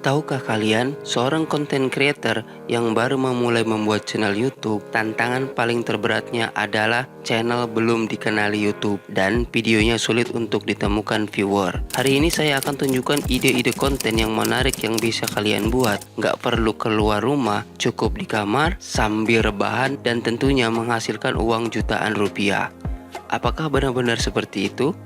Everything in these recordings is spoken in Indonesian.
Tahukah kalian, seorang content creator yang baru memulai membuat channel YouTube, tantangan paling terberatnya adalah channel belum dikenali YouTube dan videonya sulit untuk ditemukan viewer. Hari ini saya akan tunjukkan ide-ide konten yang menarik yang bisa kalian buat. Nggak perlu keluar rumah, cukup di kamar, sambil rebahan, dan tentunya menghasilkan uang jutaan rupiah. Apakah benar-benar seperti itu?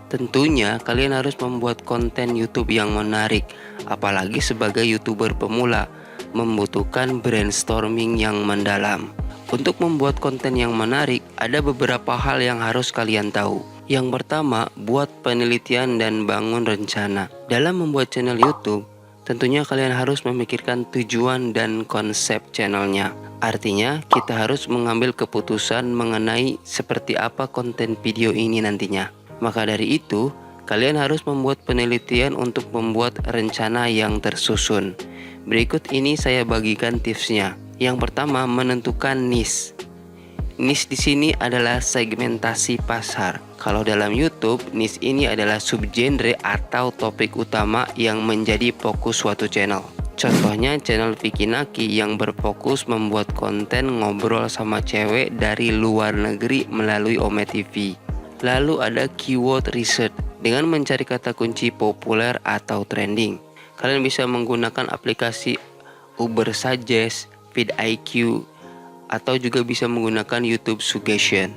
Tentunya kalian harus membuat konten YouTube yang menarik, apalagi sebagai YouTuber pemula, membutuhkan brainstorming yang mendalam. Untuk membuat konten yang menarik, ada beberapa hal yang harus kalian tahu. Yang pertama, buat penelitian dan bangun rencana. Dalam membuat channel YouTube, tentunya kalian harus memikirkan tujuan dan konsep channelnya. Artinya, kita harus mengambil keputusan mengenai seperti apa konten video ini nantinya. Maka dari itu, kalian harus membuat penelitian untuk membuat rencana yang tersusun. Berikut ini saya bagikan tipsnya. Yang pertama, menentukan niche. Niche di sini adalah segmentasi pasar. Kalau dalam YouTube, niche ini adalah subgenre atau topik utama yang menjadi fokus suatu channel. Contohnya channel Vicky Naki yang berfokus membuat konten ngobrol sama cewek dari luar negeri melalui Ome TV. Lalu ada keyword research dengan mencari kata kunci populer atau trending. Kalian bisa menggunakan aplikasi Ubersuggest, vidIQ, atau juga bisa menggunakan YouTube Suggestion.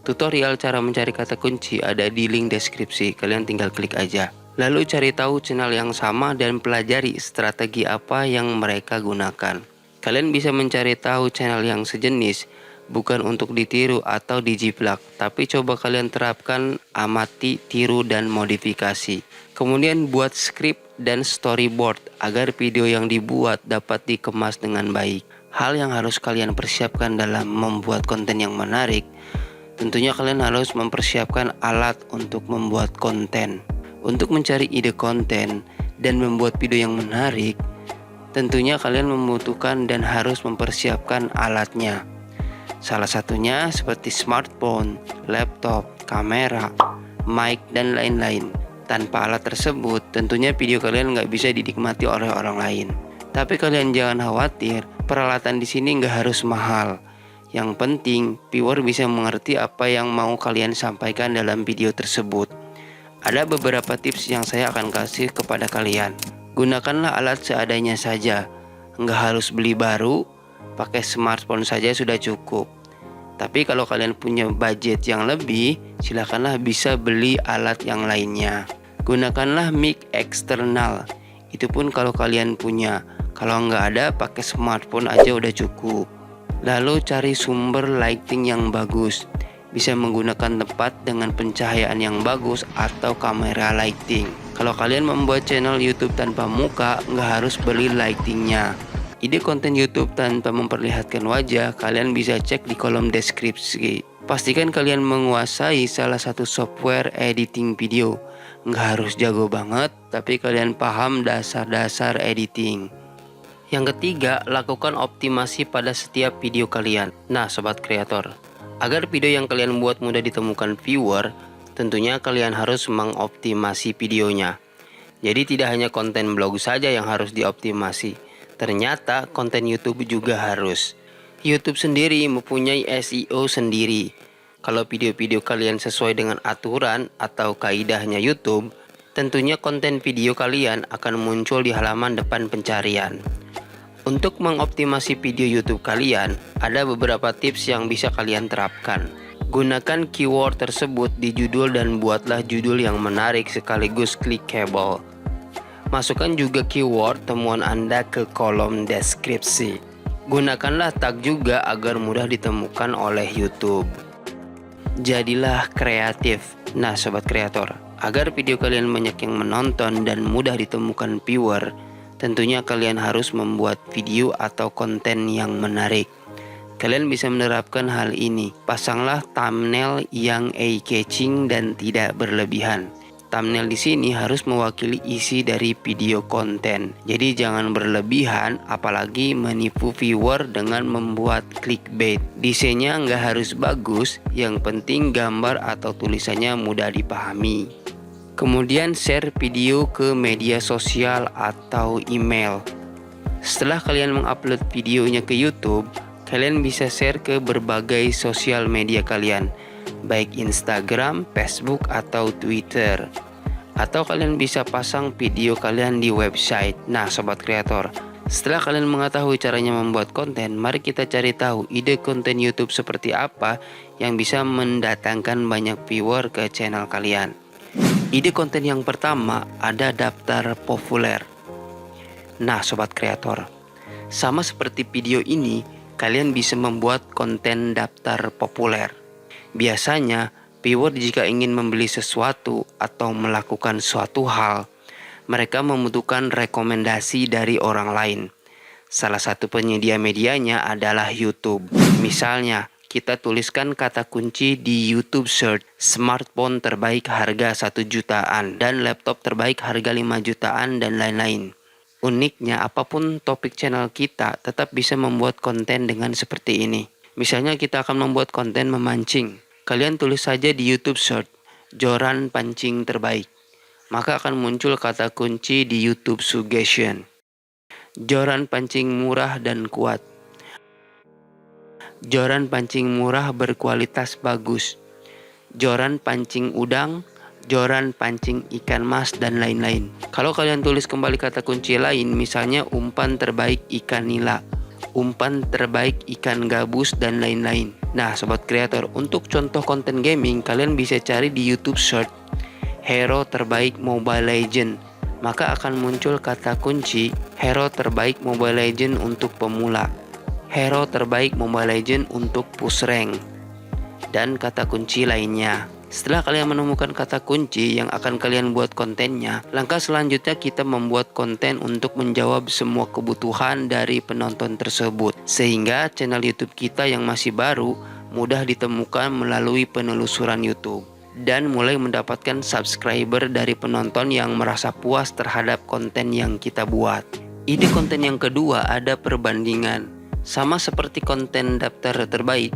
Tutorial cara mencari kata kunci ada di link deskripsi, kalian tinggal klik aja. Lalu cari tahu channel yang sama dan pelajari strategi apa yang mereka gunakan. Kalian bisa mencari tahu channel yang sejenis, bukan untuk ditiru atau dijiplak, tapi coba kalian terapkan, amati, tiru, dan modifikasi. Kemudian buat skrip dan storyboard agar video yang dibuat dapat dikemas dengan baik. Hal yang harus kalian persiapkan dalam membuat konten yang menarik, tentunya kalian harus mempersiapkan alat untuk membuat konten. Untuk mencari ide konten dan membuat video yang menarik, tentunya kalian membutuhkan dan harus mempersiapkan alatnya. Salah satunya seperti smartphone, laptop, kamera, mic, dan lain-lain. Tanpa alat tersebut, tentunya video kalian nggak bisa dinikmati oleh orang lain. Tapi kalian jangan khawatir, peralatan di sini nggak harus mahal. Yang penting, viewer bisa mengerti apa yang mau kalian sampaikan dalam video tersebut. Ada beberapa tips yang saya akan kasih kepada kalian. Gunakanlah alat seadanya saja. Nggak harus beli baru, pakai smartphone saja sudah cukup. Tapi kalau kalian punya budget yang lebih, silakanlah bisa beli alat yang lainnya. Gunakanlah mic eksternal. Itu pun kalau kalian punya. Kalau nggak ada, pakai smartphone aja udah cukup. Lalu cari sumber lighting yang bagus. Bisa menggunakan tempat dengan pencahayaan yang bagus atau kamera lighting. Kalau kalian membuat channel YouTube tanpa muka, nggak harus beli lightingnya. Ide konten YouTube tanpa memperlihatkan wajah, kalian bisa cek di kolom deskripsi. Pastikan kalian menguasai salah satu software editing video. Nggak harus jago banget, tapi kalian paham dasar-dasar editing. Yang ketiga, lakukan optimasi pada setiap video kalian. Nah, sobat kreator, agar video yang kalian buat mudah ditemukan viewer, tentunya kalian harus mengoptimasi videonya. Jadi tidak hanya konten blog saja yang harus dioptimasi. Ternyata konten YouTube juga harus. YouTube sendiri mempunyai SEO sendiri. Kalau video-video kalian sesuai dengan aturan atau kaidahnya YouTube, tentunya konten video kalian akan muncul di halaman depan pencarian. Untuk mengoptimasi video YouTube kalian, ada beberapa tips yang bisa kalian terapkan. Gunakan keyword tersebut di judul dan buatlah judul yang menarik sekaligus clickable. Masukkan juga keyword temuan Anda ke kolom deskripsi. Gunakanlah tag juga agar mudah ditemukan oleh YouTube. Jadilah kreatif. Nah, sobat kreator, agar video kalian banyak yang menonton dan mudah ditemukan viewer, tentunya kalian harus membuat video atau konten yang menarik. Kalian bisa menerapkan hal ini. Pasanglah thumbnail yang eye-catching dan tidak berlebihan. Thumbnail di sini harus mewakili isi dari video konten. Jadi jangan berlebihan, apalagi menipu viewer dengan membuat clickbait. Desainnya nggak harus bagus, yang penting gambar atau tulisannya mudah dipahami. Kemudian share video ke media sosial atau email. Setelah kalian mengupload videonya ke YouTube, kalian bisa share ke berbagai sosial media kalian, baik Instagram, Facebook, atau Twitter. Atau kalian bisa pasang video kalian di website. Nah, sobat kreator, setelah kalian mengetahui caranya membuat konten, mari kita cari tahu ide konten YouTube seperti apa yang bisa mendatangkan banyak viewer ke channel kalian. Ide konten yang pertama ada daftar populer. Nah, sobat kreator, sama seperti video ini, kalian bisa membuat konten daftar populer. Biasanya, viewer jika ingin membeli sesuatu atau melakukan suatu hal, mereka membutuhkan rekomendasi dari orang lain. Salah satu penyedia medianya adalah YouTube. Misalnya, kita tuliskan kata kunci di YouTube search, smartphone terbaik harga 1 jutaan dan laptop terbaik harga 5 jutaan dan lain-lain. Uniknya, apapun topik channel kita tetap bisa membuat konten dengan seperti ini. Misalnya kita akan membuat konten memancing. Kalian tulis saja di YouTube search, joran pancing terbaik. Maka akan muncul kata kunci di YouTube suggestion. Joran pancing murah dan kuat. Joran pancing murah berkualitas bagus. Joran pancing udang, joran pancing ikan mas, dan lain-lain. Kalau kalian tulis kembali kata kunci lain, misalnya umpan terbaik ikan nila, umpan terbaik ikan gabus, dan lain-lain. Nah, sobat kreator, untuk contoh konten gaming, kalian bisa cari di YouTube search hero terbaik Mobile Legend. Maka akan muncul kata kunci hero terbaik Mobile Legend untuk pemula, hero terbaik Mobile Legend untuk push rank, dan kata kunci lainnya. Setelah kalian menemukan kata kunci yang akan kalian buat kontennya, langkah selanjutnya kita membuat konten untuk menjawab semua kebutuhan dari penonton tersebut, sehingga channel YouTube kita yang masih baru mudah ditemukan melalui penelusuran YouTube dan mulai mendapatkan subscriber dari penonton yang merasa puas terhadap konten yang kita buat. Ide konten yang kedua ada perbandingan. Sama seperti konten daftar terbaik,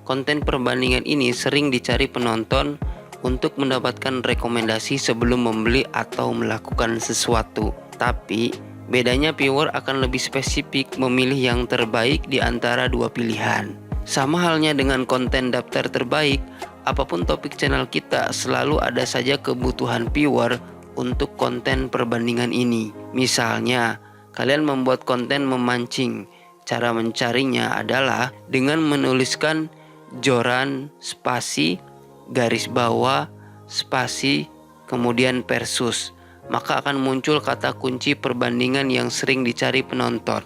konten perbandingan ini sering dicari penonton untuk mendapatkan rekomendasi sebelum membeli atau melakukan sesuatu. Tapi, bedanya viewer akan lebih spesifik memilih yang terbaik di antara dua pilihan. Sama halnya dengan konten daftar terbaik, apapun topik channel kita selalu ada saja kebutuhan viewer untuk konten perbandingan ini. Misalnya, kalian membuat konten memancing. Cara mencarinya adalah dengan menuliskan joran spasi garis bawah spasi kemudian versus. Maka akan muncul kata kunci perbandingan yang sering dicari penonton.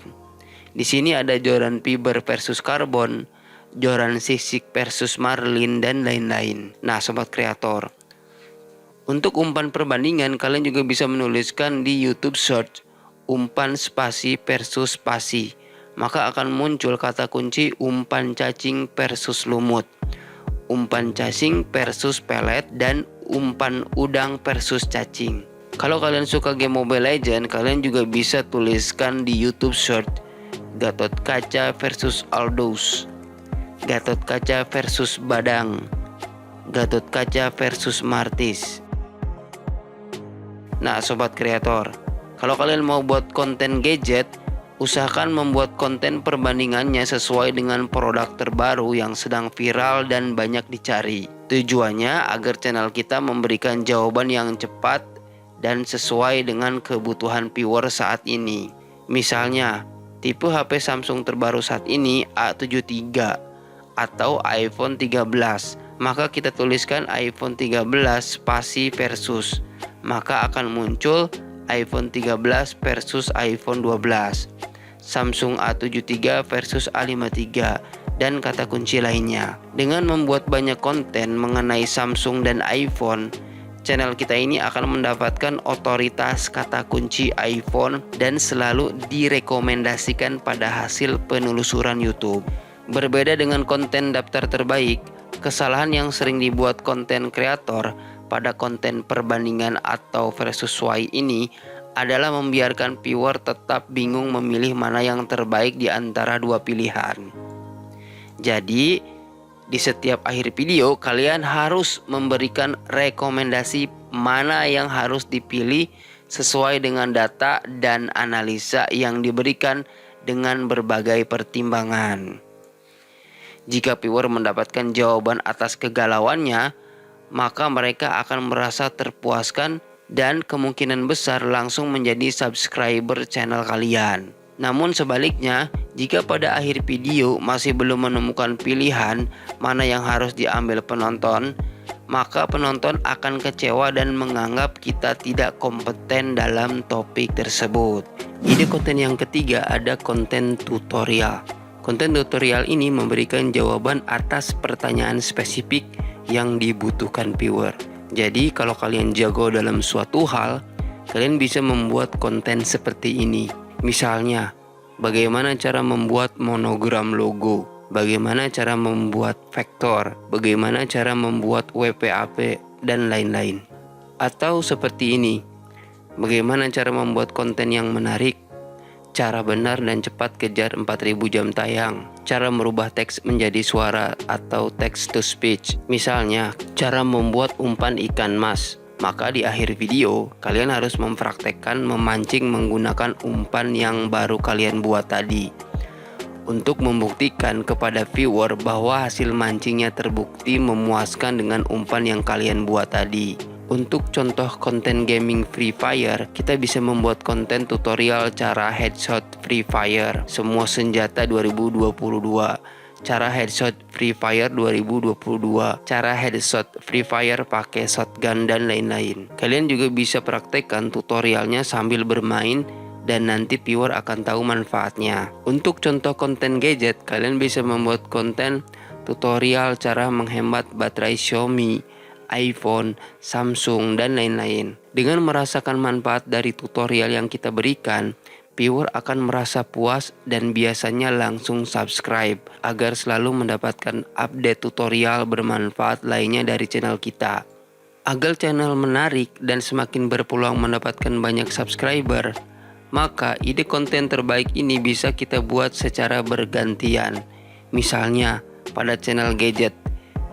Di sini ada joran fiber versus karbon, joran sisik versus marlin, dan lain-lain. Nah, sobat kreator, untuk umpan perbandingan kalian juga bisa menuliskan di YouTube search umpan spasi versus spasi. Maka akan muncul kata kunci umpan cacing versus lumut, umpan cacing versus pelet, dan umpan udang versus cacing. Kalau kalian suka game Mobile Legends, kalian juga bisa tuliskan di YouTube search Gatot Kaca versus Aldous, Gatot Kaca versus Badang, Gatot Kaca versus Martis. Nah, sobat kreator, kalau kalian mau buat konten gadget, usahakan membuat konten perbandingannya sesuai dengan produk terbaru yang sedang viral dan banyak dicari. Tujuannya agar channel kita memberikan jawaban yang cepat dan sesuai dengan kebutuhan viewer saat ini. Misalnya, tipe HP Samsung terbaru saat ini A73 atau iPhone 13, maka kita tuliskan iPhone 13 spasi versus, maka akan muncul iPhone 13 versus iPhone 12, Samsung A73 versus A53, dan kata kunci lainnya. Dengan membuat banyak konten mengenai Samsung dan iPhone, channel kita ini akan mendapatkan otoritas kata kunci iPhone dan selalu direkomendasikan pada hasil penelusuran YouTube. Berbeda dengan konten daftar terbaik, kesalahan yang sering dibuat konten kreator pada konten perbandingan atau versus Y ini adalah membiarkan viewer tetap bingung memilih mana yang terbaik di antara dua pilihan. Jadi, di setiap akhir video kalian harus memberikan rekomendasi mana yang harus dipilih sesuai dengan data dan analisa yang diberikan dengan berbagai pertimbangan. Jika viewer mendapatkan jawaban atas kegalauannya, maka mereka akan merasa terpuaskan dan kemungkinan besar langsung menjadi subscriber channel kalian. Namun sebaliknya, jika pada akhir video masih belum menemukan pilihan mana yang harus diambil penonton, maka penonton akan kecewa dan menganggap kita tidak kompeten dalam topik tersebut. Ide konten yang ketiga ada konten tutorial. Konten tutorial ini memberikan jawaban atas pertanyaan spesifik yang dibutuhkan viewer. Jadi kalau kalian jago dalam suatu hal, kalian bisa membuat konten seperti ini. Misalnya, bagaimana cara membuat monogram logo, bagaimana cara membuat vektor, bagaimana cara membuat WPAP, dan lain-lain. Atau seperti ini, bagaimana cara membuat konten yang menarik, cara benar dan cepat kejar 4000 jam tayang, cara merubah teks menjadi suara atau text to speech. Misalnya, cara membuat umpan ikan mas. Maka di akhir video, kalian harus mempraktekkan memancing menggunakan umpan yang baru kalian buat tadi. Untuk membuktikan kepada viewer bahwa hasil mancingnya terbukti memuaskan dengan umpan yang kalian buat tadi. Untuk contoh konten gaming Free Fire, kita bisa membuat konten tutorial cara headshot Free Fire semua senjata 2022, cara headshot Free Fire 2022, cara headshot Free Fire pakai shotgun dan lain-lain. Kalian juga bisa praktekkan tutorialnya sambil bermain dan nanti viewer akan tahu manfaatnya. Untuk contoh konten gadget, kalian bisa membuat konten tutorial cara menghemat baterai Xiaomi, iPhone, Samsung, dan lain-lain. Dengan merasakan manfaat dari tutorial yang kita berikan, viewer akan merasa puas dan biasanya langsung subscribe agar selalu mendapatkan update tutorial bermanfaat lainnya dari channel kita. Agar channel menarik dan semakin berpeluang mendapatkan banyak subscriber, maka ide konten terbaik ini bisa kita buat secara bergantian. Misalnya, pada channel gadget,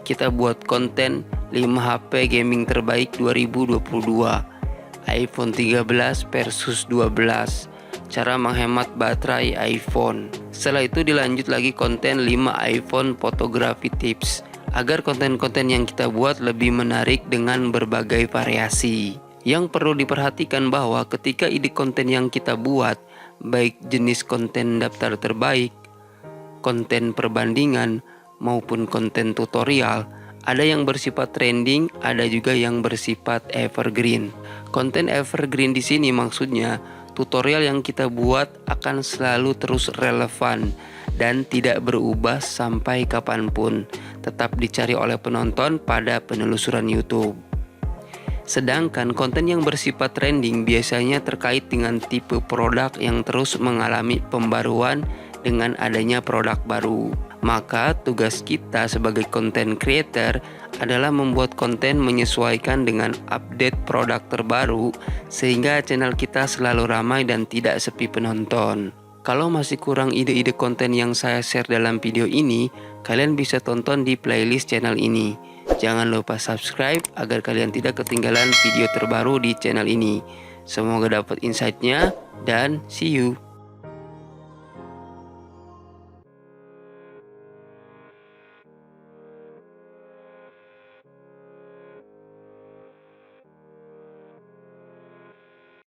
kita buat konten 5 HP gaming terbaik 2022, iPhone 13 versus 12, cara menghemat baterai iPhone. Setelah itu dilanjut lagi konten 5 iPhone fotografi tips, agar konten-konten yang kita buat lebih menarik dengan berbagai variasi. Yang perlu diperhatikan bahwa ketika ide konten yang kita buat, baik jenis konten daftar terbaik, konten perbandingan, maupun konten tutorial, ada yang bersifat trending, ada juga yang bersifat evergreen. Konten evergreen di sini maksudnya tutorial yang kita buat akan selalu terus relevan dan tidak berubah sampai kapanpun, tetap dicari oleh penonton pada penelusuran YouTube. Sedangkan konten yang bersifat trending biasanya terkait dengan tipe produk yang terus mengalami pembaruan dengan adanya produk baru. Maka tugas kita sebagai content creator adalah membuat konten menyesuaikan dengan update produk terbaru sehingga channel kita selalu ramai dan tidak sepi penonton. Kalau masih kurang ide-ide konten yang saya share dalam video ini, kalian bisa tonton di playlist channel ini. Jangan lupa subscribe agar kalian tidak ketinggalan video terbaru di channel ini. Semoga dapat insight-nya dan see you.